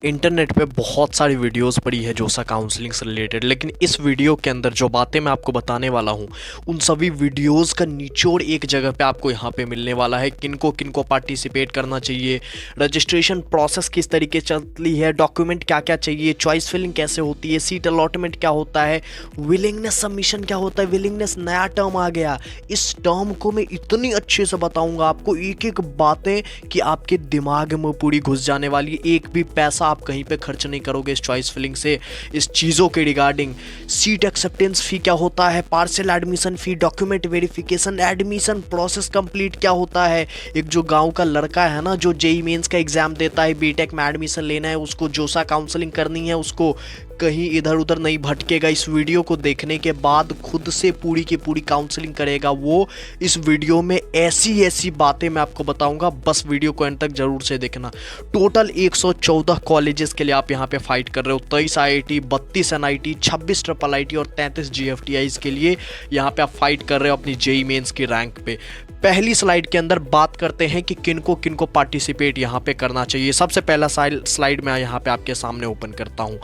Internet पे बहुत सारी वीडियोस पड़ी है जोसा काउंसलिंग से रिलेटेड, लेकिन इस वीडियो के अंदर जो बातें मैं आपको बताने वाला हूँ उन सभी वीडियोस का निचोड़ एक जगह पे आपको यहाँ पे मिलने वाला है। किनको किनको पार्टिसिपेट करना चाहिए, रजिस्ट्रेशन प्रोसेस किस तरीके चलती है, डॉक्यूमेंट क्या क्या चाहिए, चॉइस फिलिंग कैसे होती है, सीट अलॉटमेंट क्या होता है, विलिंगनेस सबमिशन क्या होता है। विलिंगनेस नया टर्म आ गया, इस टर्म को मैं इतनी अच्छे से बताऊँगा आपको, एक एक बातें कि आपके दिमाग में पूरी घुस जाने वाली है। एक भी पैसा आप कहीं पे खर्च नहीं करोगे इस चॉइस फिलिंग से। इस चीज़ों के रिगार्डिंग सीट एक्सेप्टेंस फी क्या होता है, parcel admission fee, document verification, admission process complete क्या होता है। एक जो गांव का लड़का है ना, जो जेई मेंस का एग्जाम देता है, बीटेक में एडमिशन लेना है, उसको जोसा काउंसलिंग करनी है, उसको कहीं इधर उधर नहीं भटकेगा। इस वीडियो को देखने के बाद खुद से पूरी की पूरी काउंसलिंग करेगा वो। इस वीडियो में ऐसी ऐसी बातें मैं आपको बताऊंगा, बस वीडियो को एंड तक जरूर से देखना। टोटल 114 कॉलेजेस के लिए आप यहाँ पे फाइट कर रहे हो। 23 आईआईटी, 32 एनआईटी, 26 ट्रिपल आईटी और 33 जीएफटीआईज के लिए यहाँ पे आप फाइट कर रहे हो अपनी जेई मेंस की रैंक पे। पहली स्लाइड के अंदर बात करते हैं कि किनको किनको पार्टिसिपेट यहाँ पे करना चाहिए। सबसे पहला स्लाइड मैं यहाँ पे आपके सामने ओपन करता हूँ।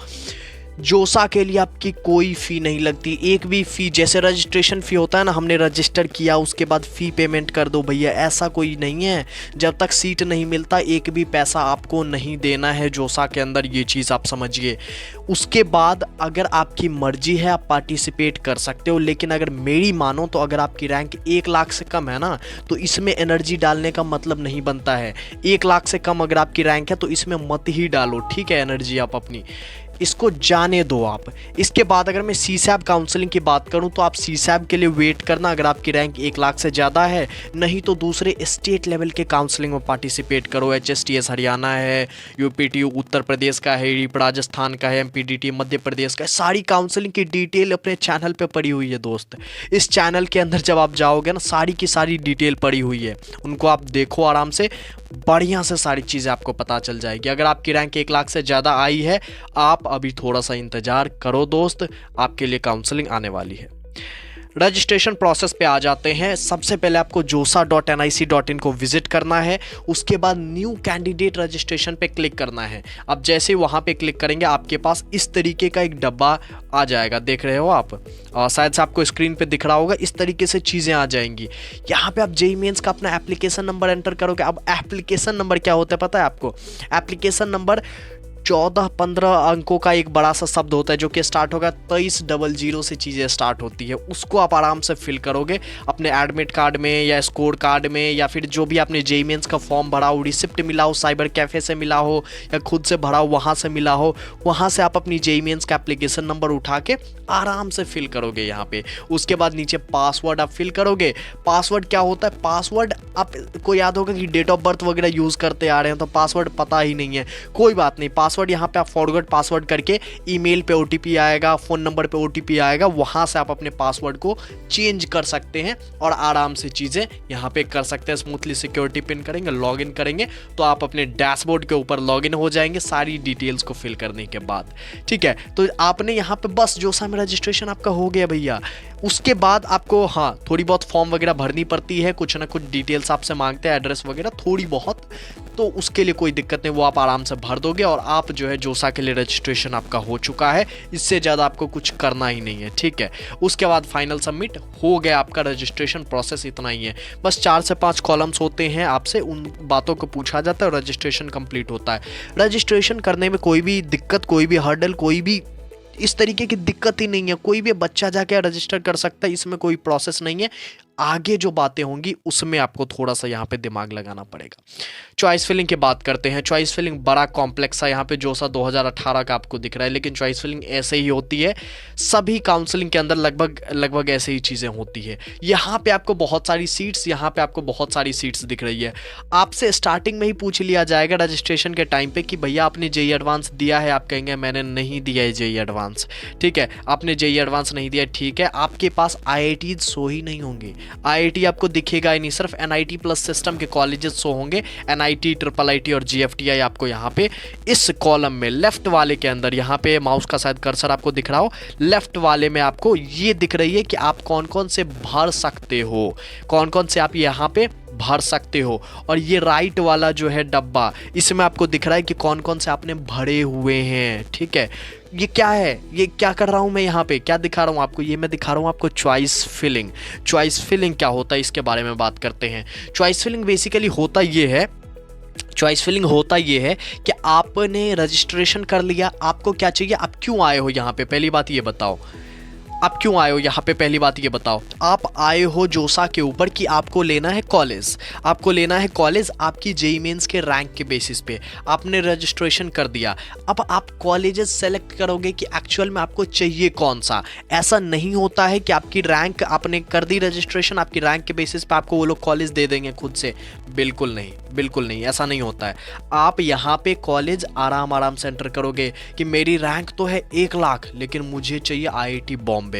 जोसा के लिए आपकी कोई फ़ी नहीं लगती, एक भी फ़ी। जैसे रजिस्ट्रेशन फ़ी होता है ना, हमने रजिस्टर किया उसके बाद फ़ी पेमेंट कर दो भैया, ऐसा कोई नहीं है। जब तक सीट नहीं मिलता एक भी पैसा आपको नहीं देना है जोसा के अंदर, ये चीज़ आप समझिए। उसके बाद अगर आपकी मर्जी है आप पार्टिसिपेट कर सकते हो, लेकिन अगर मेरी मानो तो अगर आपकी रैंक 1 लाख से कम है ना, तो इसमें एनर्जी डालने का मतलब नहीं बनता है। 1 लाख से कम अगर आपकी रैंक है तो इसमें मत ही डालो, ठीक है, एनर्जी आप अपनी, इसको जाने दो आप। इसके बाद अगर मैं सीसैब काउंसलिंग की बात करूं तो आप सीसैब के लिए वेट करना अगर आपकी रैंक 1 लाख से ज़्यादा है, नहीं तो दूसरे स्टेट लेवल के काउंसलिंग में पार्टिसिपेट करो। एचएसटीएस हरियाणा है, यूपीटीयू उत्तर प्रदेश का है, रीप राजस्थान का है, एमपीडीटी मध्य प्रदेश का है। सारी काउंसलिंग की डिटेल अपने चैनल पर पड़ी हुई है दोस्त। इस चैनल के अंदर जब आप जाओगे ना, सारी की सारी डिटेल पड़ी हुई है, उनको आप देखो आराम से, बढ़िया से सारी चीज़ें आपको पता चल जाएगी। अगर आपकी रैंक 1 लाख से ज़्यादा आई है, आप अभी थोड़ा सा इंतज़ार करो दोस्त, आपके लिए काउंसलिंग आने वाली है। रजिस्ट्रेशन प्रोसेस पे आ जाते हैं। सबसे पहले आपको josa.nic.in को विजिट करना है, उसके बाद न्यू कैंडिडेट रजिस्ट्रेशन पे क्लिक करना है। अब जैसे ही वहाँ पे क्लिक करेंगे आपके पास इस तरीके का एक डब्बा आ जाएगा, देख रहे हो आप, शायद से आपको स्क्रीन पे दिख रहा होगा। इस तरीके से चीज़ें आ जाएंगी। यहाँ पे आप जेई मेंस का अपना एप्लीकेशन नंबर एंटर करोगे। अब एप्लीकेशन नंबर क्या होता है पता है आपको? एप्लीकेशन नंबर 14-15 अंकों का एक बड़ा सा शब्द होता है जो कि स्टार्ट होगा 2300 से चीज़ें स्टार्ट होती है। उसको आप आराम से फिल करोगे अपने एडमिट कार्ड में या स्कोर कार्ड में, या फिर जो भी आपने जेई मेंस का फॉर्म भरा हो, रिसिप्ट मिला हो, साइबर कैफ़े से मिला हो या खुद से भरा हो वहाँ से मिला हो, वहाँ से आप अपनी जेई मेंस का एप्लीकेशन नंबर उठा के आराम से फिल करोगे यहाँ पे। उसके बाद नीचे पासवर्ड आप फिल करोगे। पासवर्ड क्या होता है? पासवर्ड आपको याद होगा कि डेट ऑफ बर्थ वगैरह यूज़ करते आ रहे हैं तो पासवर्ड पता ही नहीं है, कोई बात नहीं। पासवर्ड यहाँ पे आप फॉरगॉट पासवर्ड करके ईमेल पे ओटीपी आएगा, फ़ोन नंबर पे ओटीपी आएगा, वहाँ से आप अपने पासवर्ड को चेंज कर सकते हैं और आराम से चीज़ें यहाँ पे कर सकते हैं। स्मूथली सिक्योरिटी पिन करेंगे, लॉगिन करेंगे तो आप अपने डैशबोर्ड के ऊपर लॉगिन हो जाएंगे सारी डिटेल्स को फिल करने के बाद, ठीक है। तो आपने यहाँ पे बस जोसा में रजिस्ट्रेशन आपका हो गया भैया। उसके बाद आपको हाँ थोड़ी बहुत फॉर्म वगैरह भरनी पड़ती है, कुछ ना कुछ डिटेल्स आपसे मांगते हैं, एड्रेस वगैरह थोड़ी बहुत, तो उसके लिए कोई दिक्कत नहीं, वो आप आराम से भर दोगे और आप जो है जोसा के लिए रजिस्ट्रेशन आपका हो चुका है। इससे ज़्यादा आपको कुछ करना ही नहीं है, ठीक है। उसके बाद फाइनल सबमिट हो गया आपका रजिस्ट्रेशन प्रोसेस, इतना ही है। बस 4 से 5 कॉलम्स होते हैं, आपसे उन बातों को पूछा जाता है और रजिस्ट्रेशन कंप्लीट होता है। रजिस्ट्रेशन करने में कोई भी दिक्कत, कोई भी हर्डल, कोई भी इस तरीके की दिक्कत ही नहीं है। कोई भी बच्चा जाके रजिस्टर कर सकता है, इसमें कोई प्रोसेस नहीं है। आगे जो बातें होंगी उसमें आपको थोड़ा सा यहाँ पे दिमाग लगाना पड़ेगा। चॉइस फिलिंग की बात करते हैं। चॉइस फिलिंग बड़ा कॉम्प्लेक्स है, यहाँ पे जोसा 2018 का आपको दिख रहा है, लेकिन चॉइस फिलिंग ऐसे ही होती है। सभी काउंसलिंग के अंदर लगभग ऐसे ही चीज़ें होती है। यहाँ पे आपको बहुत सारी सीट्स, यहाँ पे आपको बहुत सारी सीट्स दिख रही है। आपसे स्टार्टिंग में ही पूछ लिया जाएगा रजिस्ट्रेशन के टाइम पे कि भैया आपने जेई एडवांस दिया है? आप कहेंगे मैंने नहीं दिया है जेई एडवांस, ठीक है। आपने जेई एडवांस नहीं दिया, ठीक है। आपके पास आईआईटी शो ही नहीं होंगे, आईआईटी आपको दिखेगा ही नहीं, सिर्फ एनआईटी प्लस सिस्टम के कॉलेजेस शो होंगे। एनआईटी, ट्रिपल आईटी और जीएफटीआई आपको यहाँ पे इस कॉलम में लेफ्ट वाले के अंदर, यहाँ पे माउस का शायद कर्सर आपको दिख रहा हो, लेफ्ट वाले में आपको ये दिख रही है कि आप कौन कौन से भर सकते हो, कौन कौन से आप यहाँ पे भर सकते हो। और ये राइट वाला जो है डब्बा, इसमें आपको दिख रहा है कि कौन कौन से आपने भरे हुए हैं, ठीक है। ये क्या है, ये क्या कर रहा हूँ मैं यहाँ पे, क्या दिखा रहा हूँ आपको, ये मैं दिखा रहा हूँ आपको चॉइस फिलिंग। चॉइस फिलिंग क्या होता है इसके बारे में बात करते हैं। चॉइस फिलिंग बेसिकली होता ये है, चॉइस फिलिंग होता ये है कि आपने रजिस्ट्रेशन कर लिया, आपको क्या चाहिए, आप क्यों आए हो यहाँ पे, पहली बात ये बताओ, आप क्यों आए हो यहाँ पे, पहली बात ये बताओ। आप आए हो जोसा के ऊपर कि आपको लेना है कॉलेज, आपको लेना है कॉलेज आपकी जेईई मेंस के रैंक के बेसिस पे। आपने रजिस्ट्रेशन कर दिया, अब आप कॉलेजेस सेलेक्ट करोगे कि एक्चुअल में आपको चाहिए कौन सा। ऐसा नहीं होता है कि आपकी रैंक, आपने कर दी रजिस्ट्रेशन, आपकी रैंक के बेसिस पे आपको वो लोग कॉलेज दे देंगे खुद से, बिल्कुल नहीं, बिल्कुल नहीं, ऐसा नहीं होता है। आप यहाँ पे कॉलेज आराम से एंटर करोगे कि मेरी रैंक तो है 1 लाख, लेकिन मुझे चाहिए आईआईटी बॉम्बे।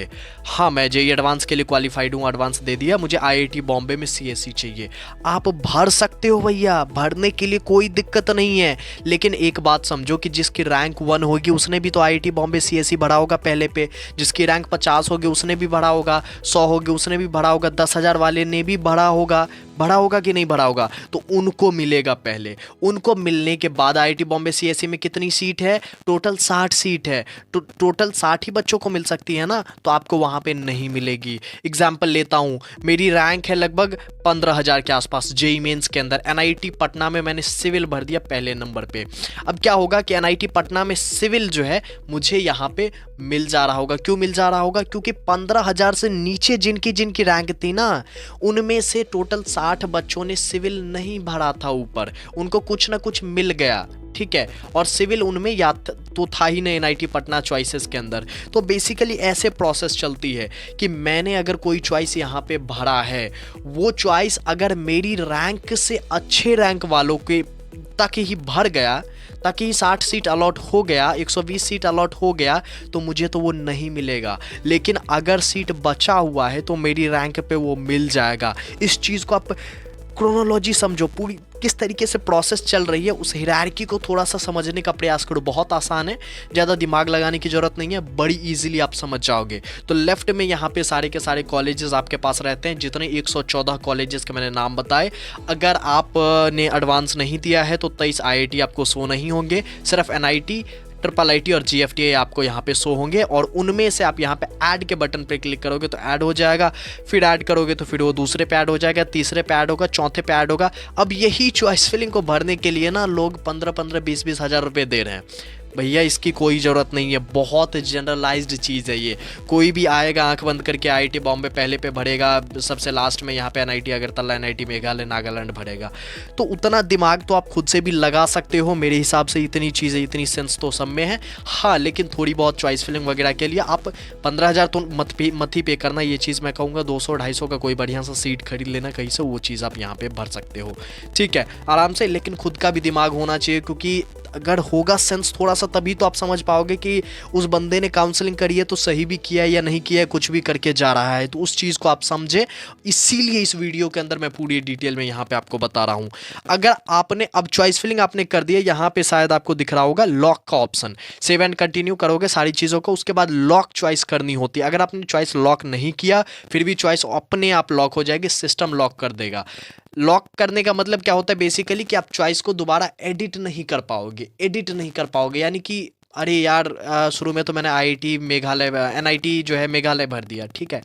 हाँ, मैं जेईई एडवांस के लिए क्वालिफाइड हूँ, एडवांस दे दिया, मुझे आईआईटी बॉम्बे में सीएससी चाहिए। आप भर सकते हो भैया, भरने के लिए कोई दिक्कत नहीं है। लेकिन एक बात समझो कि जिसकी रैंक 1 होगी उसने भी तो आईआईटी बॉम्बे सीएससी भरा होगा पहले पे, जिसकी रैंक 50 होगी उसने भी भरा होगा, 100 होगी उसने भी भरा होगा, 10,000 वाले ने भी भरा होगा कि नहीं भरा होगा, तो उनको मिलेगा पहले। उनको मिलने के बाद आईआईटी बॉम्बे सीएससी में कितनी सीट है, टोटल 60 सीट है, टोटल 60 ही बच्चों को मिल सकती है ना, तो आपको वहाँ पे नहीं मिलेगी। एग्जाम्पल लेता हूँ, मेरी रैंक है लगभग 15,000 के आसपास जेईई मेंस के अंदर। एनआईटी पटना में मैंने सिविल भर दिया पहले नंबर पे। अब क्या होगा कि एनआईटी पटना में सिविल जो है मुझे यहाँ पे मिल जा रहा होगा। क्यों मिल जा रहा होगा, क्योंकि 15,000 से नीचे जिनकी जिनकी रैंक थी ना, उनमें से टोटल 60 बच्चों ने सिविल नहीं भरा था ऊपर, उनको कुछ ना कुछ मिल गया, ठीक है। और सिविल उनमें याद तो था ही नहीं एनआईटी पटना चॉइसेस के अंदर। तो बेसिकली ऐसे प्रोसेस चलती है कि मैंने अगर कोई चॉइस यहाँ पे भरा है, वो चॉइस अगर मेरी रैंक से अच्छे रैंक वालों के तक ही भर गया, ताकि 60 सीट अलॉट हो गया, 120 सीट अलॉट हो गया, तो मुझे तो वो नहीं मिलेगा। लेकिन अगर सीट बचा हुआ है तो मेरी रैंक पे वो मिल जाएगा। इस चीज़ को आप क्रोनोलॉजी समझो, पूरी किस तरीके से प्रोसेस चल रही है, उस हायरार्की को थोड़ा सा समझने का प्रयास करो। बहुत आसान है, ज़्यादा दिमाग लगाने की ज़रूरत नहीं है, बड़ी इजीली आप समझ जाओगे। तो लेफ्ट में यहाँ पे सारे के सारे कॉलेजेस आपके पास रहते हैं, जितने 114 कॉलेजेस के मैंने नाम बताए। अगर आपने एडवांस नहीं दिया है तो 23 आईआईटी आपको शो नहीं होंगे, सिर्फ एनआईटी, ट्रिपल आईटी और जीएफटीए आपको यहाँ पे शो होंगे। और उनमें से आप यहाँ पे ऐड के बटन पे क्लिक करोगे तो ऐड हो जाएगा, फिर ऐड करोगे तो फिर वो दूसरे पे ऐड हो जाएगा, तीसरे पे ऐड होगा, चौथे पे ऐड होगा। अब यही चॉइस फिलिंग को भरने के लिए ना लोग 15-15, 20-20 हज़ार रुपये दे रहे हैं। भैया इसकी कोई ज़रूरत नहीं है, बहुत जनरलाइज्ड चीज़ है ये। कोई भी आएगा आंख बंद करके आईआईटी बॉम्बे पहले पे भरेगा, सबसे लास्ट में यहाँ पे एनआईटी अगरतला, एनआईटी मेघालय, नागालैंड भरेगा। तो उतना दिमाग तो आप खुद से भी लगा सकते हो। मेरे हिसाब से इतनी चीज़ें, इतनी सेंस तो सब में है। हाँ, लेकिन थोड़ी बहुत चॉइस फिलिंग वगैरह के लिए आप 15,000 तो मत ही पे करना, ये चीज़ मैं कहूँगा। 200-250 का कोई बढ़िया सा सीट खरीद लेना कहीं से, वो चीज़ आप यहाँ पे भर सकते हो, ठीक है, आराम से। लेकिन खुद का भी दिमाग होना चाहिए, क्योंकि अगर होगा सेंस थोड़ा सा, तभी तो आप समझ पाओगे कि उस बंदे ने काउंसलिंग करी है तो सही भी किया है या नहीं किया है, कुछ भी करके जा रहा है। तो उस चीज़ को आप समझे, इसीलिए इस वीडियो के अंदर मैं पूरी डिटेल में यहाँ पे आपको बता रहा हूँ। अगर आपने अब चॉइस फिलिंग आपने कर दिया, यहाँ पे शायद आपको दिख रहा होगा लॉक का ऑप्शन, सेव एंड कंटिन्यू करोगे सारी चीज़ों को, उसके बाद लॉक चॉइस करनी होती है। अगर आपने चॉइस लॉक नहीं किया, फिर भी चॉइस अपने आप लॉक हो जाएगी, सिस्टम लॉक कर देगा। लॉक करने का मतलब क्या होता है बेसिकली, कि आप चॉइस को दोबारा एडिट नहीं कर पाओगे, यानी कि अरे यार शुरू में तो मैंने आईआईटी मेघालय, एनआईटी जो है मेघालय भर दिया, ठीक है।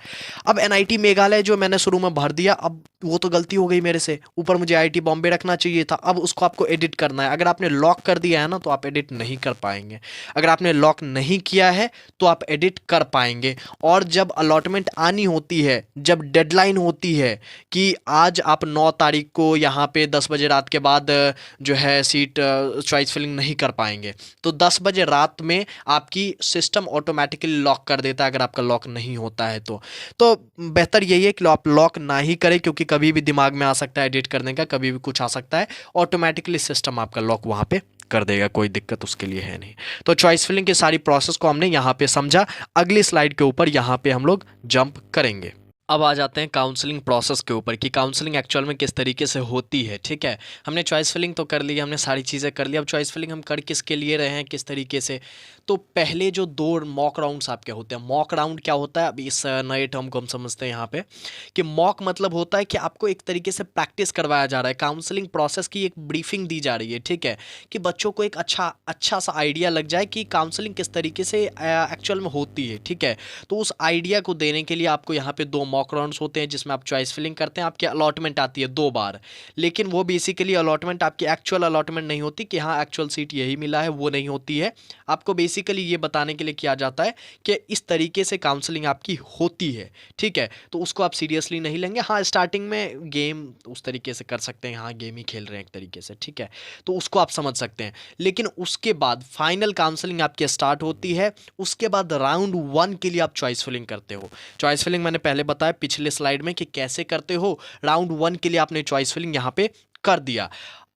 अब एनआईटी मेघालय जो मैंने शुरू में भर दिया, अब वो तो गलती हो गई मेरे से, ऊपर मुझे आईआईटी बॉम्बे रखना चाहिए था। अब उसको आपको एडिट करना है। अगर आपने लॉक कर दिया है ना, तो आप एडिट नहीं कर पाएंगे। अगर आपने लॉक नहीं किया है तो आप एडिट कर पाएंगे। और जब अलॉटमेंट आनी होती है, जब डेडलाइन होती है कि आज आप 9 तारीख को यहाँ पे 10 बजे रात के बाद जो है सीट चॉइस फिलिंग नहीं कर पाएंगे, तो 10 बजे रात में आपकी सिस्टम ऑटोमेटिकली लॉक कर देता है, अगर आपका लॉक नहीं होता है तो बेहतर यही है कि आप लॉक ना ही करें, क्योंकि कभी भी दिमाग में आ सकता है एडिट करने का, कभी भी कुछ आ सकता है। ऑटोमेटिकली सिस्टम आपका लॉक वहाँ पे कर देगा, कोई दिक्कत उसके लिए है नहीं। तो चॉइस फिलिंग की सारी प्रोसेस को हमने यहाँ पे समझा। अगली स्लाइड के ऊपर यहाँ पे हम लोग जंप करेंगे। अब आ जाते हैं काउंसलिंग प्रोसेस के ऊपर कि काउंसलिंग एक्चुअल में किस तरीके से होती है। ठीक है, हमने चॉइस फिलिंग तो कर ली, हमने सारी चीज़ें कर ली। अब चॉइस फिलिंग हम कर किसके लिए रहे हैं, किस तरीके से। तो पहले जो दो मॉक राउंड्स आपके होते हैं, मॉक राउंड क्या होता है, अब इस नए टर्म को हम समझते हैं यहाँ पे कि मॉक मतलब होता है कि आपको एक तरीके से प्रैक्टिस करवाया जा रहा है, काउंसलिंग प्रोसेस की एक ब्रीफिंग दी जा रही है। ठीक है, कि बच्चों को एक अच्छा सा आइडिया लग जाए कि काउंसलिंग किस तरीके से एक्चुअल में होती है। ठीक है, तो उस आइडिया को देने के लिए आपको यहाँ पे दो मॉक राउंड्स होते हैं जिसमें आप चॉइस फिलिंग करते हैं। आपकी अलॉटमेंट आती है 2 बार, लेकिन वो बेसिकली अलॉटमेंट आपकी एक्चुअल अलॉटमेंट नहीं होती कि हाँ एक्चुअल सीट यही मिला है, वो नहीं होती है। आपको बेसिकली ये बताने के लिए किया जाता है कि इस तरीके से काउंसलिंग आपकी होती है। ठीक है, तो उसको आप सीरियसली नहीं लेंगे। हाँ, स्टार्टिंग में गेम उस तरीके से कर सकते हैं, हाँ गेम ही खेल रहे हैं एक तरीके से। ठीक है, तो उसको आप समझ सकते हैं, लेकिन उसके बाद फाइनल काउंसलिंग आपकी स्टार्ट होती है। उसके बाद राउंड 1 के लिए आप चॉइस फिलिंग करते हो। चॉइस फिलिंग मैंने पहले बताया पिछले स्लाइड में कि कैसे करते हो। राउंड 1 के लिए आपने चॉइस फिलिंग यहाँ पे कर दिया।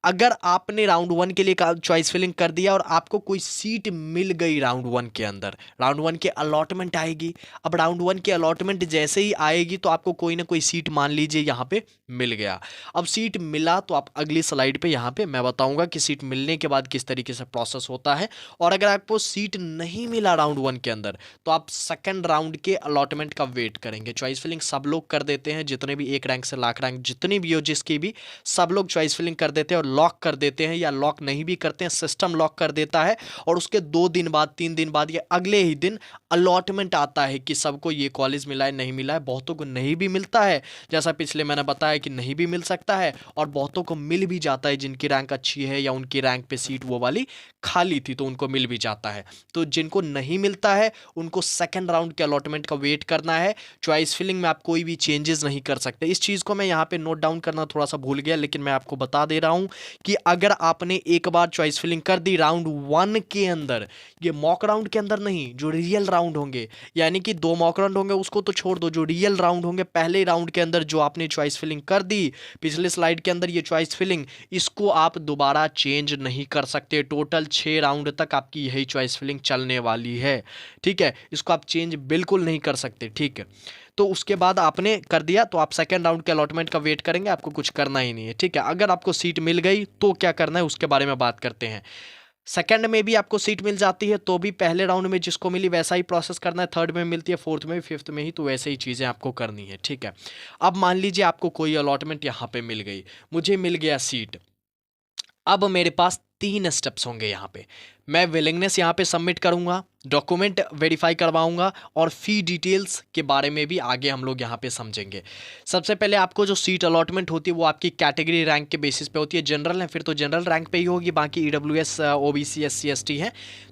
अगर आपने राउंड 1 के लिए चॉइस फिलिंग कर दिया और आपको कोई सीट मिल गई राउंड 1 के अंदर, राउंड 1 के अलॉटमेंट आएगी। अब राउंड 1 के अलॉटमेंट जैसे ही आएगी तो आपको कोई ना कोई सीट मान लीजिए यहाँ पे मिल गया। अब सीट मिला तो आप अगली स्लाइड पे यहाँ पे मैं बताऊंगा कि सीट मिलने के बाद किस तरीके से प्रोसेस होता है। और अगर आपको सीट नहीं मिला राउंड 1 के अंदर तो आप सेकंड राउंड के अलॉटमेंट का वेट करेंगे। चॉइस फिलिंग सब लोग कर देते हैं, जितने भी 1 रैंक से लाख रैंक जितनी भी हो जिसकी भी, सब लोग चॉइस फिलिंग कर देते हैं और लॉक कर देते हैं, या लॉक नहीं भी करते हैं, सिस्टम लॉक कर देता है। और उसके 2 दिन बाद 3 दिन बाद या अगले ही दिन अलॉटमेंट आता है कि सबको ये कॉलेज मिला है, नहीं मिला है। बहुतों को नहीं भी मिलता है, जैसा पिछले मैंने बताया कि नहीं भी मिल सकता है, और बहुतों को मिल भी जाता है जिनकी रैंक अच्छी है या उनकी रैंक पे सीट वो वाली खाली थी तो उनको मिल भी जाता है। तो जिनको नहीं मिलता है उनको सेकंड राउंड के अलॉटमेंट का वेट करना है। चॉइस फिलिंग में आप कोई भी चेंजेस नहीं कर सकते। इस चीज़ को मैं यहाँ पे नोट डाउन करना थोड़ा सा भूल गया, लेकिन मैं आपको बता दे रहा हूँ कि अगर आपने एक बार चॉइस फिलिंग कर दी राउंड 1 के अंदर, ये मॉक राउंड के अंदर नहीं, जो रियल राउंड होंगे, यानी कि 2 मॉक राउंड होंगे उसको तो छोड़ दो, जो रियल राउंड होंगे पहले राउंड के अंदर जो आपने चॉइस फिलिंग कर दी पिछले स्लाइड के अंदर, ये चॉइस फिलिंग, इसको आप दोबारा चेंज नहीं कर सकते। टोटल 6 राउंड तक आपकी यही चॉइस फिलिंग चलने वाली है। ठीक है, इसको आप चेंज बिल्कुल नहीं कर सकते। ठीक है, तो उसके बाद आपने कर दिया तो आप सेकंड राउंड के अलॉटमेंट का वेट करेंगे, आपको कुछ करना ही नहीं है। ठीक है, अगर आपको सीट मिल गई तो क्या करना है उसके बारे में बात करते हैं। सेकंड में भी आपको सीट मिल जाती है तो भी पहले राउंड में जिसको मिली वैसा ही प्रोसेस करना है। थर्ड में मिलती है, फोर्थ में भी, फिफ्थ में ही, तो वैसे ही चीज़ें आपको करनी है। ठीक है, अब मान लीजिए आपको कोई अलॉटमेंट यहाँ पे मिल गई, मुझे मिल गया सीट। अब मेरे पास 3 स्टेप्स होंगे यहाँ पे। मैं विलिंगनेस यहाँ पे सबमिट करूँगा, डॉक्यूमेंट वेरीफाई करवाऊँगा, और फी डिटेल्स के बारे में भी आगे हम लोग यहाँ पे समझेंगे। सबसे पहले आपको जो सीट अलॉटमेंट होती है वो आपकी कैटेगरी रैंक के बेसिस पे होती है। जनरल है फिर तो जनरल रैंक पे ही होगी, बाकी EWS OBC SC ST है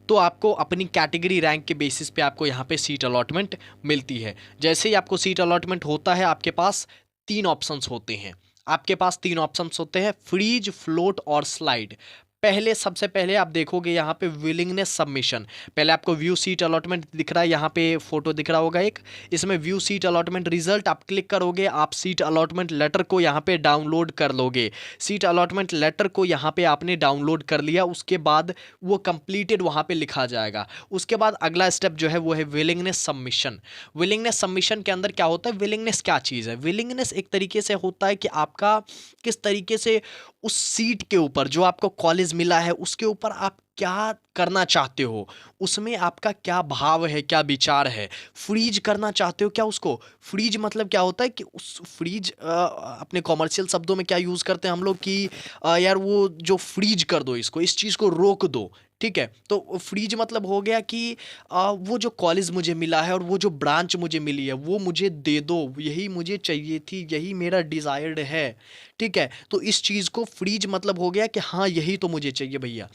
तो आपको अपनी कैटेगरी रैंक के बेसिस पे आपको यहाँ पे सीट अलॉटमेंट मिलती है। जैसे ही आपको सीट अलॉटमेंट होता है आपके पास 3 ऑप्शंस होते हैं। आपके पास 3 ऑप्शंस होते हैं, फ्रीज, फ्लोट और स्लाइड। पहले सबसे पहले आप देखोगे यहाँ पे विलिंगनेस सबमिशन। पहले आपको व्यू सीट अलॉटमेंट दिख रहा है, यहाँ पे फोटो दिख रहा होगा एक, इसमें व्यू सीट अलॉटमेंट रिजल्ट आप क्लिक करोगे, आप सीट अलॉटमेंट लेटर को यहाँ पे डाउनलोड कर लोगे। सीट अलॉटमेंट लेटर को यहाँ पे आपने डाउनलोड कर लिया, उसके बाद वो कंप्लीटेड वहाँ पे लिखा जाएगा। उसके बाद अगला स्टेप जो है वो है विलिंगनेस सबमिशन। विलिंगनेस सबमिशन के अंदर क्या होता है, विलिंगनेस क्या चीज़ है? विलिंगनेस एक तरीके से होता है कि आपका किस तरीके से उस सीट के ऊपर जो आपको कॉलेज मिला है उसके ऊपर आप क्या करना चाहते हो, उसमें आपका क्या भाव है, क्या विचार है। फ्रीज करना चाहते हो क्या उसको? फ्रीज मतलब क्या होता है कि उस फ्रीज अपने कॉमर्शियल शब्दों में क्या यूज़ करते हैं हम लोग कि यार वो जो फ्रीज कर दो, इसको, इस चीज़ को रोक दो। ठीक है, तो फ्रीज मतलब हो गया कि वो जो कॉलेज मुझे मिला है और वो जो ब्रांच मुझे मिली है वो मुझे दे दो, यही मुझे चाहिए थी, यही मेरा डिज़ायर्ड है। ठीक है, तो इस चीज़ को फ्रीज मतलब हो गया कि हाँ यही तो मुझे चाहिए भैया।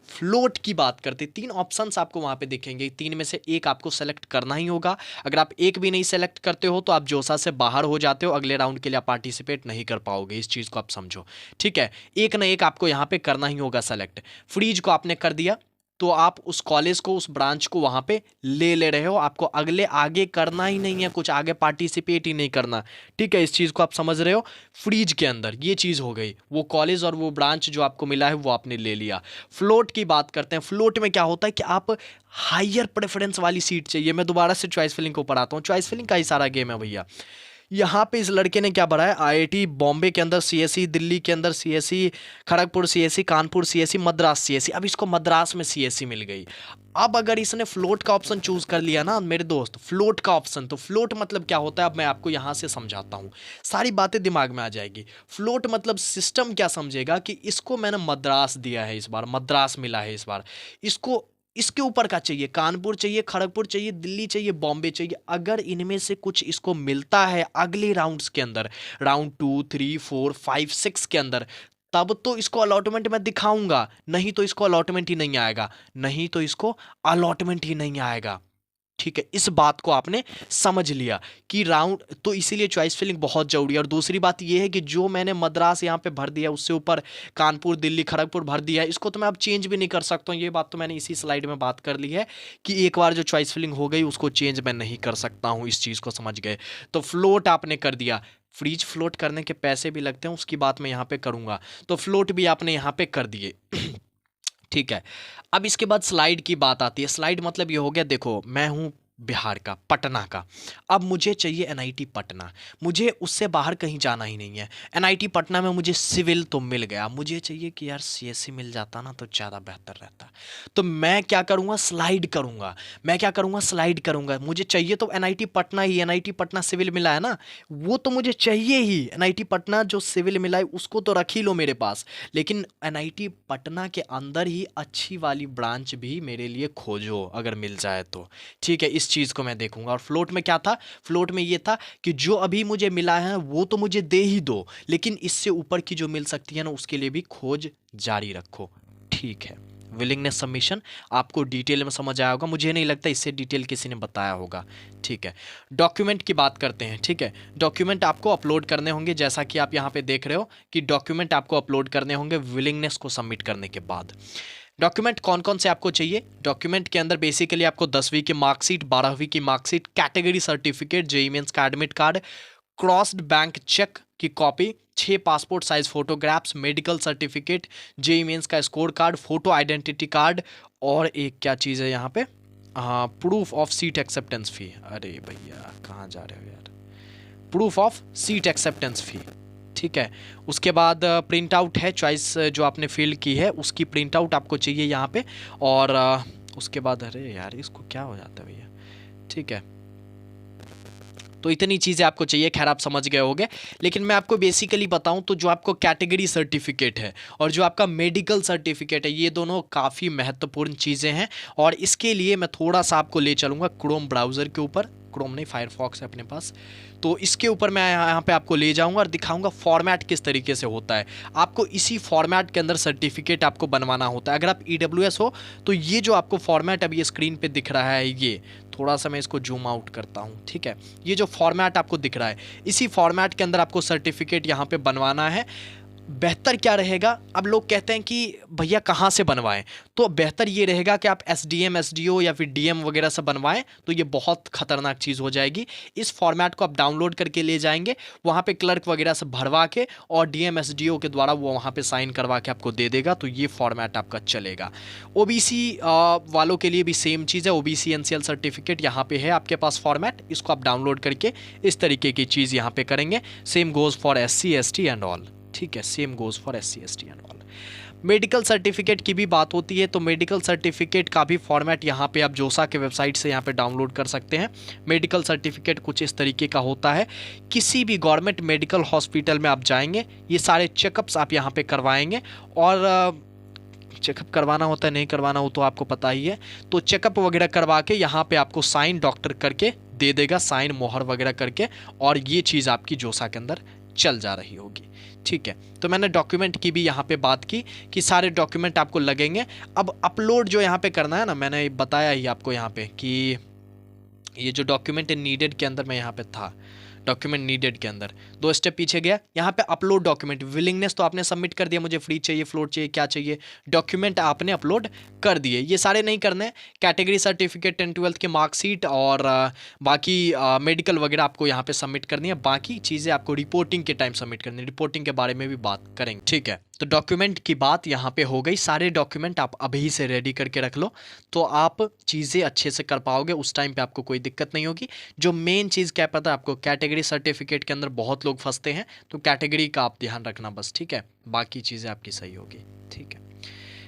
फ्लोट की बात करते, 3 ऑप्शंस आपको वहाँ पे दिखेंगे, 3 में से एक आपको सेलेक्ट करना ही होगा। अगर आप एक भी नहीं सेलेक्ट करते हो तो आप जोसा से बाहर हो जाते हो, अगले राउंड के लिए आप पार्टिसिपेट नहीं कर पाओगे। इस चीज़ को आप समझो। ठीक है, एक ना एक आपको यहाँ पे करना ही होगा सेलेक्ट। फ्रीज को आपने कर दिया तो आप उस कॉलेज को, उस ब्रांच को वहाँ पे ले रहे हो, आपको अगले आगे करना ही नहीं है, कुछ आगे पार्टिसिपेट ही नहीं करना। ठीक है, इस चीज़ को आप समझ रहे हो। फ्रीज के अंदर ये चीज़ हो गई, वो कॉलेज और वो ब्रांच जो आपको मिला है वो आपने ले लिया। फ्लोट की बात करते हैं। फ्लोट में क्या होता है कि आप हायर प्रेफरेंस वाली सीट चाहिए। मैं दोबारा से चॉइस फिलिंग को ऊपर आता हूँ। चॉइस फिलिंग का ही सारा गेम है भैया। यहाँ पे इस लड़के ने क्या भरा है, आईआईटी बॉम्बे के अंदर सीएसई, दिल्ली के अंदर CSE, Kharagpur CSE, Kanpur CSE, Madras CSE. अब इसको मद्रास में सीएसई मिल गई। अब अगर इसने फ्लोट का ऑप्शन चूज कर लिया ना मेरे दोस्त, फ्लोट का ऑप्शन, तो फ्लोट मतलब क्या होता है अब मैं आपको यहां से समझाता हूं, सारी बातें दिमाग में आ जाएगी। फ्लोट मतलब सिस्टम क्या समझेगा कि इसको मैंने मद्रास दिया है, इस बार मद्रास मिला है, इस बार इसको इसके ऊपर का चाहिए, कानपुर चाहिए, खड़गपुर चाहिए, दिल्ली चाहिए, बॉम्बे चाहिए। अगर इनमें से कुछ इसको मिलता है अगले राउंड्स के अंदर, राउंड 2, 3, 4, 5, 6 के अंदर, तब तो इसको अलॉटमेंट मैं दिखाऊंगा, नहीं तो इसको अलॉटमेंट ही नहीं आएगा, नहीं तो इसको अलॉटमेंट ही नहीं आएगा। ठीक है, इस बात को आपने समझ लिया कि राउंड, तो इसीलिए चॉइस फिलिंग बहुत जरूरी है। और दूसरी बात यह है कि जो मैंने मद्रास यहाँ पे भर दिया, उससे ऊपर कानपुर, दिल्ली, खड़गपुर भर दिया है, इसको तो मैं अब चेंज भी नहीं कर सकता हूँ। ये बात तो मैंने इसी स्लाइड में बात कर ली है कि एक बार जो चॉइस फिलिंग हो गई उसको चेंज मैं नहीं कर सकता हूँ। इस चीज़ को समझ गए। तो फ्लोट आपने कर दिया, फ्रीज फ्लोट करने के पैसे भी लगते हैं, उसकी बात मैं यहाँ पे करूँगा। तो फ्लोट भी आपने यहाँ पे कर दिए। ठीक है, अब इसके बाद स्लाइड की बात आती है। स्लाइड मतलब ये हो गया, देखो मैं हूं बिहार का, पटना का, अब मुझे चाहिए एनआईटी पटना, मुझे उससे बाहर कहीं जाना ही नहीं है। एनआईटी पटना में मुझे सिविल तो मिल गया, मुझे चाहिए कि यार सीएससी मिल जाता ना तो ज़्यादा बेहतर रहता। तो मैं क्या करूँगा, स्लाइड करूँगा। मैं क्या करूँगा, स्लाइड करूँगा। मुझे चाहिए तो एनआईटी पटना ही, एनआईटी पटना सिविल मिला है ना, वो तो मुझे चाहिए ही। एनआईटी पटना जो सिविल मिला है उसको तो रख ही लो मेरे पास, लेकिन एनआईटी पटना के अंदर ही अच्छी वाली ब्रांच भी मेरे लिए खोजो अगर मिल जाए तो। ठीक है, इस चीज़ को मैं देखूंगा। और फ्लोट में क्या था, फ्लोट में ये था कि जो अभी मुझे मिला है वो तो मुझे दे ही दो, लेकिन इससे ऊपर की जो मिल सकती है ना उसके लिए भी खोज जारी रखो। ठीक है, विलिंगनेस सबमिशन आपको डिटेल में समझ आया होगा, मुझे नहीं लगता इससे डिटेल किसी ने बताया होगा। ठीक है, डॉक्यूमेंट की बात करते हैं। ठीक है, डॉक्यूमेंट आपको अपलोड करने होंगे, जैसा कि आप यहाँ पे देख रहे हो कि डॉक्यूमेंट आपको अपलोड करने होंगे विलिंगनेस को सबमिट करने के बाद। डॉक्यूमेंट कौन कौन से आपको चाहिए, डॉक्यूमेंट के अंदर बेसिकली आपको 10वीं की मार्कशीट, 12वीं की marksheet, category certificate, JEE Mains का admit card, crossed bank cheque की copy, 6 passport size photographs, medical certificate, JEE Mains का score card, photo identity card, और एक क्या चीज़ है यहाँ पे, हाँ, proof of seat acceptance fee. अरे भैया कहाँ जा रहे हो यार, proof of seat acceptance fee. ठीक है, उसके बाद प्रिंट आउट है, चॉइस जो आपने फिल की है उसकी प्रिंट आउट आपको चाहिए यहाँ पे। और उसके बाद, अरे यार इसको क्या हो जाता है भैया। ठीक है, तो इतनी चीज़ें आपको चाहिए, खैर आप समझ गए होंगे। लेकिन मैं आपको बेसिकली बताऊं तो जो आपको कैटेगरी सर्टिफिकेट है और जो आपका मेडिकल सर्टिफिकेट है, ये दोनों काफ़ी महत्वपूर्ण चीज़ें हैं। और इसके लिए मैं थोड़ा सा आपको ले चलूँगा क्रोम ब्राउज़र के ऊपर, क्रोम नहीं फायरफॉक्स है अपने पास, तो इसके ऊपर मैं यहाँ पे आपको ले जाऊंगा और दिखाऊंगा फॉर्मेट किस तरीके से होता है। आपको इसी फॉर्मेट के अंदर सर्टिफिकेट आपको बनवाना होता है। अगर आप ईडब्ल्यूएस हो तो ये जो आपको फॉर्मेट अभी ये स्क्रीन पे दिख रहा है, ये थोड़ा सा मैं इसको जूम आउट करता हूँ। ठीक है, ये जो फॉर्मेट आपको दिख रहा है, इसी फॉर्मेट के अंदर आपको सर्टिफिकेट यहाँ पे बनवाना है। बेहतर क्या रहेगा, अब लोग कहते हैं कि भैया कहाँ से बनवाएं, तो बेहतर ये रहेगा कि आप एसडीएम, एसडीओ या फिर डीएम वगैरह से बनवाएं, तो ये बहुत खतरनाक चीज़ हो जाएगी। इस फॉर्मेट को आप डाउनलोड करके ले जाएंगे, वहाँ पे क्लर्क वगैरह से भरवा के और डीएम एसडीओ के द्वारा वो वहाँ पे साइन करवा के आपको दे देगा, तो ये फॉर्मेट आपका चलेगा। ओबीसी वालों के लिए भी सेम चीज़ है, ओबीसी एनसीएल सर्टिफिकेट यहाँ पे है आपके पास फॉर्मेट, इसको आप डाउनलोड करके इस तरीके की चीज़ यहाँ पे करेंगे। Same goes for SC, ST and all. ठीक है, same goes for SC, ST and all. Medical certificate की भी बात होती है, तो मेडिकल सर्टिफिकेट का भी फॉर्मेट यहाँ पे आप जोसा के वेबसाइट से यहाँ पे डाउनलोड कर सकते हैं। मेडिकल सर्टिफिकेट कुछ इस तरीके का होता है, किसी भी गवर्नमेंट मेडिकल हॉस्पिटल में आप जाएंगे, ये सारे चेकअप्स आप यहाँ पे करवाएंगे, और चेकअप करवाना होता है, नहीं करवाना हो तो आपको पता ही है। तो चेकअप वगैरह करवा के यहाँ पे आपको साइन डॉक्टर करके दे देगा, साइन मोहर वगैरह करके, और ये चीज़ आपकी जोसा के अंदर चल जा रही होगी। ठीक है, तो मैंने डॉक्यूमेंट की भी यहाँ पे बात की कि सारे डॉक्यूमेंट आपको लगेंगे। अब अपलोड जो यहाँ पे करना है ना, मैंने बताया ही आपको यहाँ पे कि ये जो डॉक्यूमेंट नीडेड के अंदर मैं यहाँ पे था, डॉक्यूमेंट नीडेड के अंदर 2 स्टेप पीछे गया, यहाँ पे अपलोड डॉक्यूमेंट। विलिंगनेस तो आपने सबमिट कर दिया, मुझे फ्री चाहिए, फ्लोट चाहिए, क्या चाहिए, डॉक्यूमेंट आपने अपलोड कर दिए। ये सारे नहीं करने, कैटेगरी सर्टिफिकेट, 10th-12th की मार्कशीट और बाकी मेडिकल वगैरह आपको यहाँ पे सबमिट करनी है। बाकी चीज़ें आपको रिपोर्टिंग के टाइम सबमिट करनी है, रिपोर्टिंग के बारे में भी बात करेंगे। ठीक है, तो डॉक्यूमेंट की बात यहाँ पे हो गई। सारे डॉक्यूमेंट आप अभी से रेडी करके रख लो, तो आप चीज़ें अच्छे से कर पाओगे, उस टाइम पे आपको कोई दिक्कत नहीं होगी। जो मेन चीज़ क्या पता है आपको, कैटेगरी सर्टिफिकेट के अंदर बहुत लोग फंसते हैं, तो कैटेगरी का आप ध्यान रखना बस, ठीक है। बाकी चीज़ें आपकी सही होगी, ठीक है।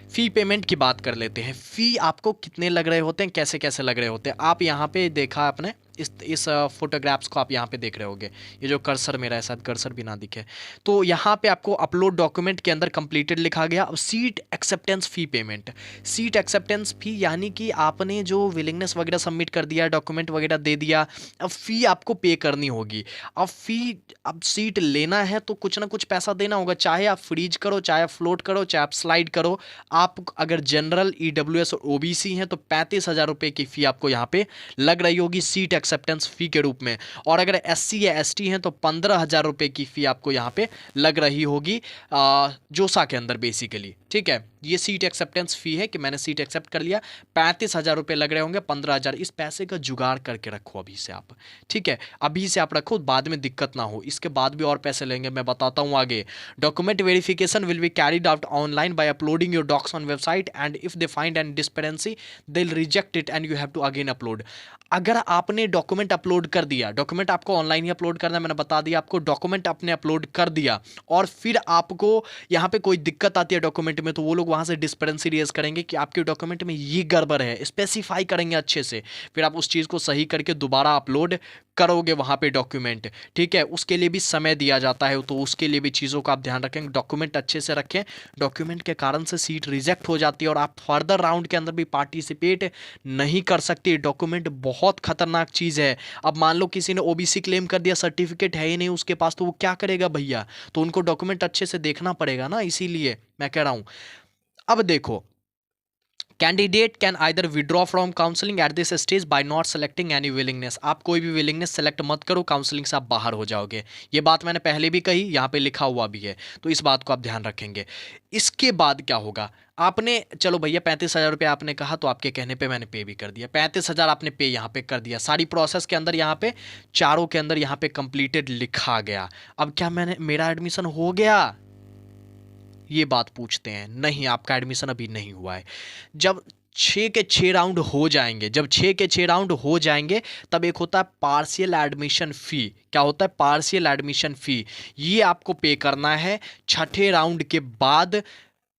फ़ी पेमेंट की बात कर लेते हैं। फ़ी आपको कितने लग रहे होते हैं, कैसे कैसे लग रहे होते हैं, आप यहाँ पे देखा आपने, इस फोटोग्राफ्स को आप यहाँ पे देख रहे होगे। ये जो कर्सर मेरा है, शायद कर्सर भी ना दिखे, तो यहाँ पे आपको अपलोड डॉक्यूमेंट के अंदर कंप्लीटेड लिखा गया। अब seat acceptance fee payment, seat acceptance fee यानी कि आपने जो विलिंगनेस वगैरह सबमिट कर दिया, डॉक्यूमेंट वगैरह दे दिया, अब फ़ी आपको पे करनी होगी। अब सीट लेना है तो कुछ ना कुछ पैसा देना होगा, चाहे आप फ्रीज करो, चाहे आप फ्लोट करो, चाहे आप स्लाइड करो। आप अगर जनरल, ईडब्ल्यूएस और ओबीसी हैं तो 35,000 रुपये की फ़ी आपको यहाँ पे लग रही होगी सीट एक्सेप्टेंस फ़ी के रूप में। और अगर एससी या एसटी हैं तो 15,000 रुपये की फ़ी आपको यहाँ पे लग रही होगी जोसा के अंदर बेसिकली, ठीक है। ये सीट एक्सेप्टेंस फ़ी है कि मैंने सीट एक्सेप्ट कर लिया, 35,000 रुपये लग रहे होंगे, 15,000। इस पैसे का जुगाड़ करके रखो अभी से आप, ठीक है। अभी से आप रखो, बाद में दिक्कत ना हो, इसके बाद भी और पैसे लेंगे, मैं बताता हूँ आगे। Document verification will be carried out online by uploading your docs on website, and if they find an discrepancy they will reject it and you have to again upload. अगर आपने डॉक्यूमेंट अपलोड कर दिया, document आपको online ही upload करना है, मैंने बता दिया आपको, डॉक्यूमेंट आपने अपलोड कर दिया और फिर आपको यहाँ पे कोई दिक्कत आती है डॉक्यूमेंट में, तो वो लोग वहाँ से डिस्पेरेंसी रेज करेंगे कि आपके डॉक्यूमेंट में ये गड़बड़ है, स्पेसिफाई करेंगे अच्छे से, फिर आप उस चीज़ को सही करके दोबारा अपलोड करोगे वहाँ पे डॉक्यूमेंट, ठीक है। उसके लिए भी समय दिया जाता है, तो उसके लिए भी चीज़ों का आप ध्यान रखें, डॉक्यूमेंट अच्छे से रखें। डॉक्यूमेंट के कारण से सीट रिजेक्ट हो जाती है और आप फर्दर राउंड के अंदर भी पार्टिसिपेट नहीं कर सकते। डॉक्यूमेंट बहुत खतरनाक चीज़ है। अब मान लो किसी ने ओबीसी क्लेम कर दिया, सर्टिफिकेट है ही नहीं उसके पास, तो वो क्या करेगा भैया, तो उनको डॉक्यूमेंट अच्छे से देखना पड़ेगा ना, इसीलिए मैं कह रहा हूँ। अब देखो, candidate can either withdraw from counselling at this stage by not selecting any willingness. आप कोई भी विलिंगनेस सेलेक्ट मत करो, काउंसलिंग से आप बाहर हो जाओगे। ये बात मैंने पहले भी कही, यहाँ पे लिखा हुआ भी है, तो इस बात को आप ध्यान रखेंगे। इसके बाद क्या होगा, आपने चलो भैया 35,000 रुपये आपने कहा, तो आपके कहने पे मैंने पे भी कर दिया, 35,000 आपने पे यहाँ पे कर दिया, सारी प्रोसेस के अंदर यहाँ पे चारों के अंदर यहाँ पे कंप्लीटेड लिखा गया। अब क्या मेरा एडमिशन हो गया, ये बात पूछते हैं। नहीं, आपका एडमिशन अभी नहीं हुआ है। जब 6 के 6 राउंड हो जाएंगे, जब 6 के 6 राउंड हो जाएंगे, तब एक होता है पार्शियल एडमिशन फ़ी। क्या होता है पार्शियल एडमिशन फ़ी, ये आपको पे करना है 6ठे राउंड के बाद।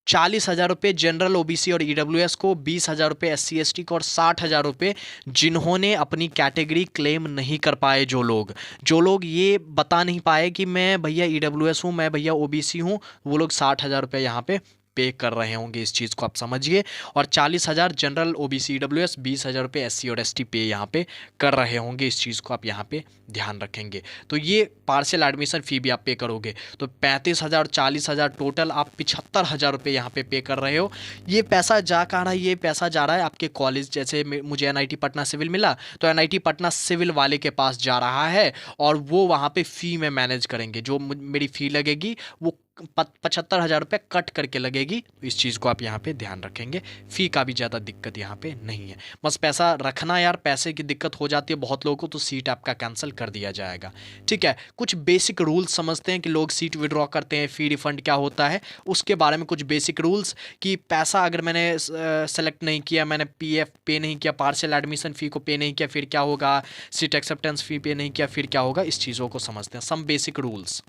40,000 रुपये जनरल, ओबीसी और ईडब्ल्यूएस को, 20,000 रुपये एससी एसटी को, और 60,000 रुपये जिन्होंने अपनी कैटेगरी क्लेम नहीं कर पाए, जो लोग ये बता नहीं पाए कि मैं भैया ईडब्ल्यूएस हूँ, मैं भैया ओबीसी हूँ, वो लोग 60,000 रुपये यहाँ पे पे कर रहे होंगे, इस चीज़ को आप समझिए। और 40,000 जनरल, ओबीसी, ईडब्ल्यूएस, 20,000 रुपये एससी और एसटी पे यहाँ पे कर रहे होंगे, इस चीज़ को आप यहाँ पे ध्यान रखेंगे। तो ये पार्शियल एडमिशन फ़ी भी आप पे करोगे, तो 35,000 और 40,000 टोटल आप 75,000 रुपये यहाँ पे पे कर रहे हो। ये पैसा जा कहाँ रहा है, ये पैसा जा रहा है आपके कॉलेज। जैसे मुझे एनआईटी पटना सिविल मिला, तो एनआईटी पटना सिविल वाले के पास जा रहा है, और वो वहाँ पे फ़ी में मैनेज करेंगे। जो मेरी फ़ी लगेगी वो 75,000 रुपये कट करके लगेगी, तो इस चीज़ को आप यहाँ पे ध्यान रखेंगे। फ़ी का भी ज़्यादा दिक्कत यहाँ पे नहीं है, बस पैसा रखना यार, पैसे की दिक्कत हो जाती है बहुत लोगों को, तो सीट आपका कैंसिल कर दिया जाएगा, ठीक है। कुछ बेसिक रूल्स समझते हैं कि लोग सीट विड्रॉ करते हैं, फ़ी रिफंड क्या होता है, उसके बारे में कुछ बेसिक रूल्स। कि पैसा अगर मैंने सेलेक्ट नहीं किया, मैंने पीएफ पे नहीं किया, पार्शियल एडमिशन फ़ी को पे नहीं किया, फिर क्या होगा, सीट एक्सेप्टेंस फ़ी पे नहीं किया, फिर क्या होगा, इस चीज़ों को समझते हैं, some basic rules.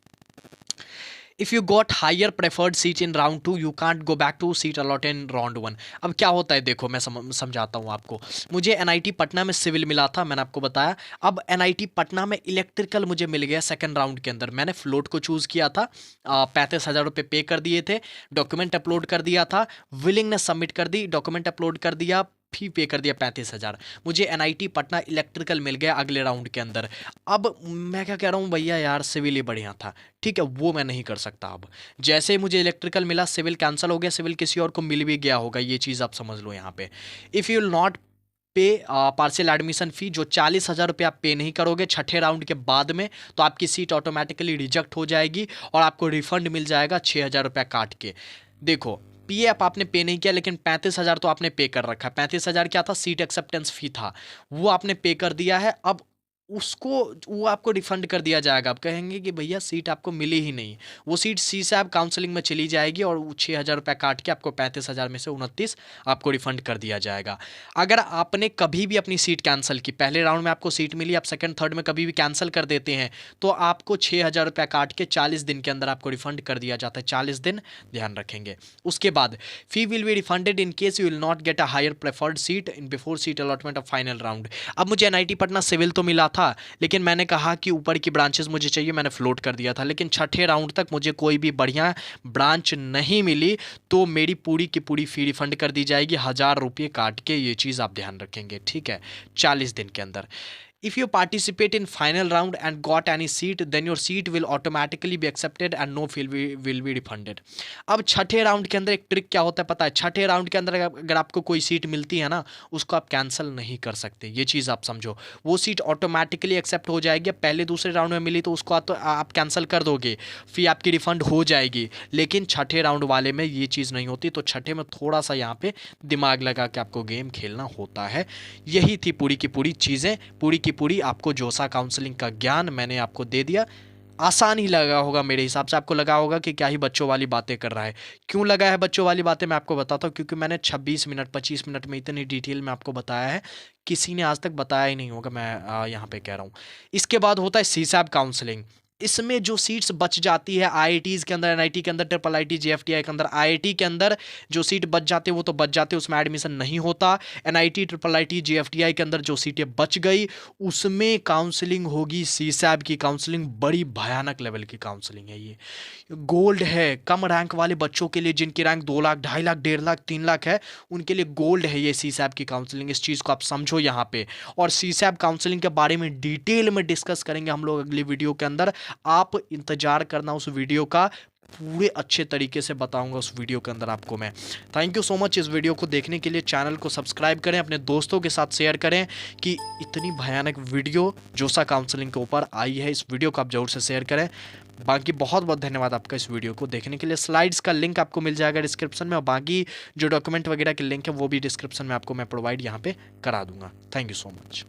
If you got higher preferred seat in round 2 you can't go back to seat allot in round 1। अब क्या होता है देखो, मैं समझाता हूँ आपको। मुझे एनआईटी पटना में सिविल मिला था, मैंने आपको बताया। अब एनआईटी पटना में इलेक्ट्रिकल मुझे मिल गया सेकंड राउंड के अंदर। मैंने फ्लोट को चूज़ किया था, 35,000 रुपये पे कर दिए थे, डॉक्यूमेंट अपलोड कर दिया था, विलिंगनेस सबमिट कर दी, डॉक्यूमेंट अपलोड कर दिया, फी पे कर दिया 35,000। मुझे एनआईटी पटना इलेक्ट्रिकल मिल गया अगले राउंड के अंदर। अब मैं क्या कह रहा हूँ भैया यार, सिविल ही बढ़िया था, ठीक है, वो मैं नहीं कर सकता। अब जैसे ही मुझे इलेक्ट्रिकल मिला, सिविल कैंसिल हो गया, सिविल किसी और को मिल भी गया होगा, ये चीज़ आप समझ लो यहाँ पे। इफ़ यू विल नॉट पे पार्शियल एडमिशन फ़ी, जो 40,000 रुपये आप पे नहीं करोगे 6ठे राउंड के बाद में, तो आपकी सीट ऑटोमेटिकली रिजेक्ट हो जाएगी और आपको रिफंड मिल जाएगा 6,000 रुपये काट के। देखो, पीएफ आपने पे नहीं किया, लेकिन 35,000 तो आपने पे कर रखा है। 35,000 क्या था, सीट एक्सेप्टेंस फ़ी था, वो आपने पे कर दिया है। अब उसको वो आपको रिफंड कर दिया जाएगा। आप कहेंगे कि भैया सीट आपको मिली ही नहीं, वो सीट सीसैप काउंसलिंग में चली जाएगी और वो 6,000 रुपये काट के आपको 35,000 में से 29 आपको रिफंड कर दिया जाएगा। अगर आपने कभी भी अपनी सीट कैंसिल की, पहले राउंड में आपको सीट मिली, आप सेकंड थर्ड में कभी भी कैंसिल कर देते हैं, तो आपको 6,000 रुपये काट के 40 दिन के अंदर आपको रिफंड कर दिया जाता है। 40 दिन ध्यान रखेंगे। उसके बाद fee will be refunded in case you will not get a higher preferred seat in before seat allotment of final round. अब मुझे एनआईटी पटना सिविल तो मिला था, लेकिन मैंने कहा कि ऊपर की ब्रांचेस मुझे चाहिए, मैंने फ्लोट कर दिया था, लेकिन छठे राउंड तक मुझे कोई भी बढ़िया ब्रांच नहीं मिली, तो मेरी पूरी की पूरी फी रिफंड कर दी जाएगी 1,000 रुपये काट के। ये चीज़ आप ध्यान रखेंगे, ठीक है, 40 दिन के अंदर। If you participate in final round and got any seat, then your seat will automatically be accepted and no fee will be refunded. अब छठे राउंड के अंदर एक ट्रिक क्या होता है पता है? छठे राउंड के अंदर अगर आपको कोई सीट मिलती है ना, उसको आप कैंसिल नहीं कर सकते, ये चीज़ आप समझो। वो सीट ऑटोमेटिकली एक्सेप्ट हो जाएगी। पहले दूसरे राउंड में मिली तो उसको आप कैंसिल कर दोगे, फी आपकी रिफंड हो जाएगी। लेकिन छठे राउंड वाले में ये चीज़ नहीं होती, तो छठे में थोड़ा सा यहाँ पे दिमाग लगा के आपको गेम खेलना होता है। यही थी पूरी की पूरी चीज़ें, पूरी आपको जोसा काउंसलिंग का ज्ञान मैंने आपको दे दिया। आसान ही लगा होगा मेरे हिसाब से, आपको लगा होगा कि क्या ही बच्चों वाली बातें कर रहा है। क्यों लगा है बच्चों वाली बातें, मैं आपको बताता हूँ। क्योंकि मैंने 26 मिनट 25 मिनट में इतनी डिटेल में आपको बताया है, किसी ने आज तक बताया ही नहीं होगा, मैं यहाँ पे कह रहा हूँ। इसके बाद होता है सीसैप काउंसलिंग। इसमें जो सीट्स बच जाती है आईआईटीज़ के अंदर, एनआईटी के अंदर, ट्रिपल आईटी जेएफटीआई के अंदर, आईआईटी के अंदर जो सीट बच जाते हैं वो तो बच जाते हैं, उसमें एडमिशन नहीं होता। एनआईटी, ट्रिपल आईटी, जेएफटीआई के अंदर जो सीटें बच गई उसमें काउंसलिंग होगी, सीसैप की काउंसलिंग। बड़ी भयानक लेवल की काउंसलिंग है ये, गोल्ड है। कम रैंक वाले बच्चों के लिए, जिनकी रैंक 2 लाख, 2.5 लाख, 1.5 लाख, 3 लाख है, उनके लिए गोल्ड है ये सीसैप की काउंसलिंग। इस चीज़ को आप समझो यहाँ पे। और सीसैप काउंसलिंग के बारे में डिटेल में डिस्कस करेंगे हम लोग अगली वीडियो के अंदर। आप इंतजार करना उस वीडियो का, पूरे अच्छे तरीके से बताऊंगा उस वीडियो के अंदर आपको मैं। थैंक यू सो मच इस वीडियो को देखने के लिए। चैनल को सब्सक्राइब करें, अपने दोस्तों के साथ शेयर करें कि इतनी भयानक वीडियो जोसा काउंसलिंग के ऊपर आई है। इस वीडियो को आप जरूर से शेयर करें। बाकी बहुत बहुत धन्यवाद आपका इस वीडियो को देखने के लिए। स्लाइड्स का लिंक आपको मिल जाएगा डिस्क्रिप्शन में, और बाकी जो डॉक्यूमेंट वगैरह के लिंक है वो भी डिस्क्रिप्शन में आपको मैं प्रोवाइड यहाँ पे करा दूंगा। Thank you so much.